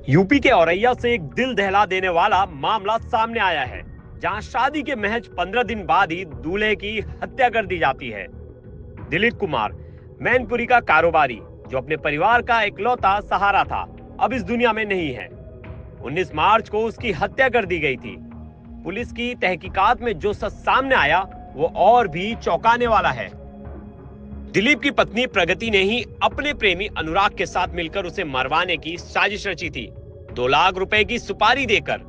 UP के औरैया से एक दिल दहला देने वाला मामला सामने आया है, जहां शादी के महज 15 दिन बाद ही दूल्हे की हत्या कर दी जाती है। दिलीप कुमार, मैनपुरी का कारोबारी, जो अपने परिवार का इकलौता सहारा था, अब इस दुनिया में नहीं है। 19 मार्च को उसकी हत्या कर दी गई थी। पुलिस की तहकीकात में जो सच सामने आया, वो और भी चौंकाने वाला है। दिलीप की पत्नी प्रगति ने ही अपने प्रेमी अनुराग के साथ मिलकर उसे मरवाने की साजिश रची थी। 2 लाख रुपए की सुपारी देकर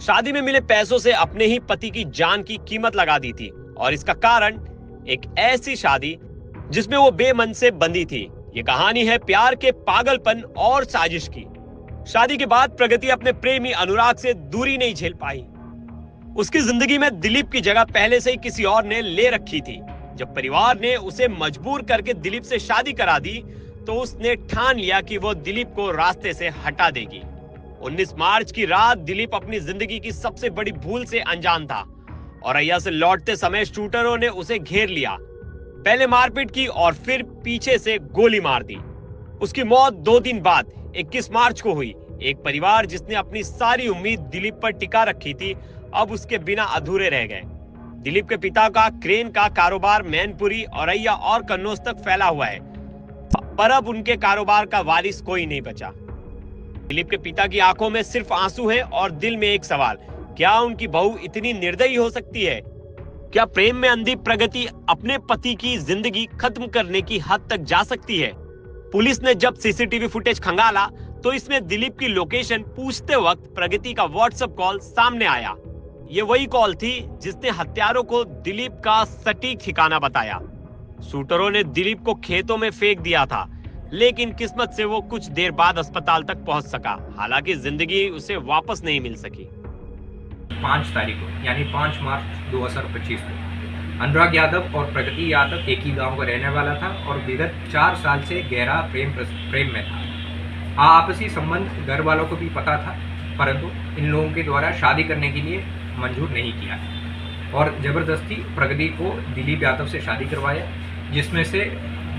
शादी में मिले पैसों से अपने ही पति की जान की कीमत लगा दी थी, और इसका कारण एक ऐसी शादी जिसमें वो बेमन से बंधी थी। ये कहानी है प्यार के पागलपन और साजिश की। शादी के बाद प्रगति अपने प्रेमी अनुराग से दूरी नहीं झेल पाई। उसकी जिंदगी में दिलीप की जगह पहले से ही किसी और ने ले रखी थी। जब परिवार ने उसे मजबूर करके दिलीप से शादी करा दी, तो उसने ठान लिया कि वो दिलीप को रास्ते से हटा देगी। 19 मार्च की रात दिलीप अपनी जिंदगी की सबसे बड़ी भूल से अनजान था। औरैया से लौटते समय शूटरों ने उसे घेर लिया। पहले मारपीट की और फिर पीछे से गोली मार दी। उसकी मौत 2 दिन बाद 21 मार्च को हुई। एक परिवार जिसने अपनी सारी उम्मीद दिलीप पर टिका रखी थी, अब उसके बिना अधूरे रह गए। दिलीप के पिता का क्रेन का कारोबार मैनपुरी, औरैया और कन्नौज तक फैला हुआ है, पर अब उनके कारोबार का वारिस कोई नहीं बचा। दिलीप के पिता की आंखों में सिर्फ आंसू है और दिल में एक सवाल, क्या उनकी बहू इतनी निर्दयी हो सकती है? क्या प्रेम में अंधी प्रगति अपने पति की जिंदगी खत्म करने की हद तक जा सकती है? पुलिस ने जब सीसीटीवी फुटेज खंगाला, तो इसमें दिलीप की लोकेशन पूछते वक्त प्रगति का व्हाट्सएप कॉल सामने आया। ये वही कॉल थी जिसने हत्यारों को दिलीप का सटीक ठिकाना बताया। शूटरों ने दिलीप को खेतों में फेंक दिया था, लेकिन किस्मत से वो कुछ देर बाद अस्पताल तक पहुंच सका। हालांकि जिंदगी उसे वापस नहीं मिल सकी। 5 तारीख को यानी 5 मार्च 2025 को अनुराग यादव और प्रगति यादव एक ही गांव का रहने वाला था और विगत 4 साल से गहरा प्रेम में था। आपसी संबंध घर वालों को भी पता था, परंतु इन लोगों के द्वारा शादी करने के लिए मंजूर नहीं किया और जबरदस्ती प्रगति को दिलीप यादव से शादी करवाया, जिसमें से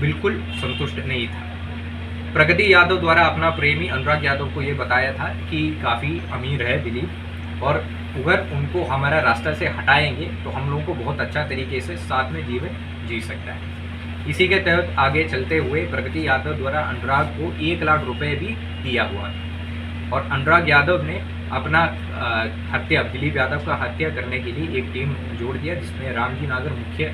बिल्कुल संतुष्ट नहीं था। प्रगति यादव द्वारा अपना प्रेमी अनुराग यादव को ये बताया था कि काफ़ी अमीर है दिलीप, और अगर उनको हमारा रास्ता से हटाएंगे तो हम लोगों को बहुत अच्छा तरीके से साथ में जीवन जी सकता है। इसी के तहत आगे चलते हुए प्रगति यादव द्वारा अनुराग को 1 लाख रुपए भी दिया हुआ था, और अनुराग यादव ने अपना दिलीप यादव का हत्या करने के लिए एक टीम जोड़ दिया, जिसमें रामजी नागर मुख्य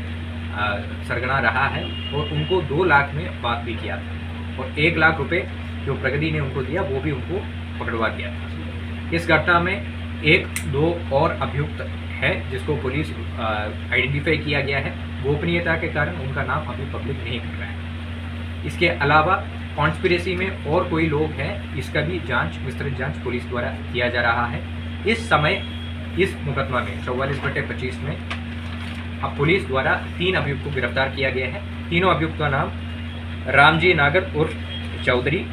सरगना रहा है, और उनको 2 लाख में बात भी किया था, और 1 लाख रुपए जो प्रगति ने उनको दिया वो भी उनको पकड़वा दिया था। इस घटना में 1-2 और अभियुक्त है जिसको पुलिस आइडेंटिफाई किया गया है। गोपनीयता के कारण उनका नाम अभी पब्लिक नहीं कर रहा है। इसके अलावा कॉन्स्पिरेसी में और कोई लोग हैं, इसका भी विस्तृत जांच पुलिस द्वारा किया जा रहा है। इस समय इस मुकदमा में 44/25 में अब पुलिस द्वारा 3 अभियुक्त को गिरफ्तार किया गया है। तीनों अभियुक्त का नाम रामजी नागर उर्फ चौधरी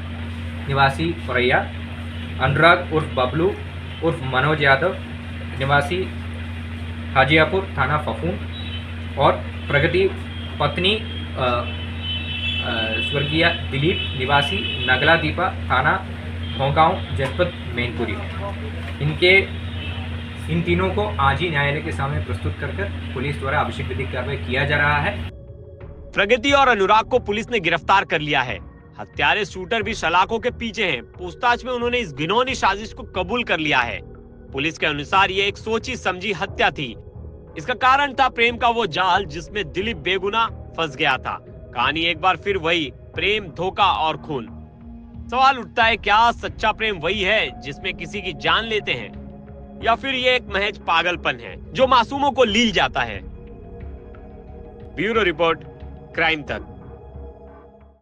निवासी औरैया, अनुराग उर्फ बबलू उर्फ मनोज यादव निवासी हाजियापुर थाना फफून, और प्रगति पत्नी स्वर्गीय दिलीप निवासी नगला दीपा थाना होगांव जनपद मैनपुरी। इन तीनों को आज ही न्यायालय के सामने प्रस्तुत कर पुलिस द्वारा आवश्यक विधिक कार्रवाई किया जा रहा है। प्रगति और अनुराग को पुलिस ने गिरफ्तार कर लिया है। हत्यारे शूटर भी सलाखों के पीछे हैं। पूछताछ में उन्होंने इस घिनौनी साजिश को कबूल कर लिया है। पुलिस के अनुसार ये एक सोची समझी हत्या थी। इसका कारण था प्रेम का वो जाल जिसमें दिलीप बेगुनाह फंस गया था। कहानी एक बार फिर वही, प्रेम, धोखा और खून। सवाल उठता है, क्या सच्चा प्रेम वही है जिसमें किसी की जान लेते हैं, या फिर ये एक महज पागलपन है जो मासूमों को लील जाता है? ब्यूरो रिपोर्ट, क्राइम तक।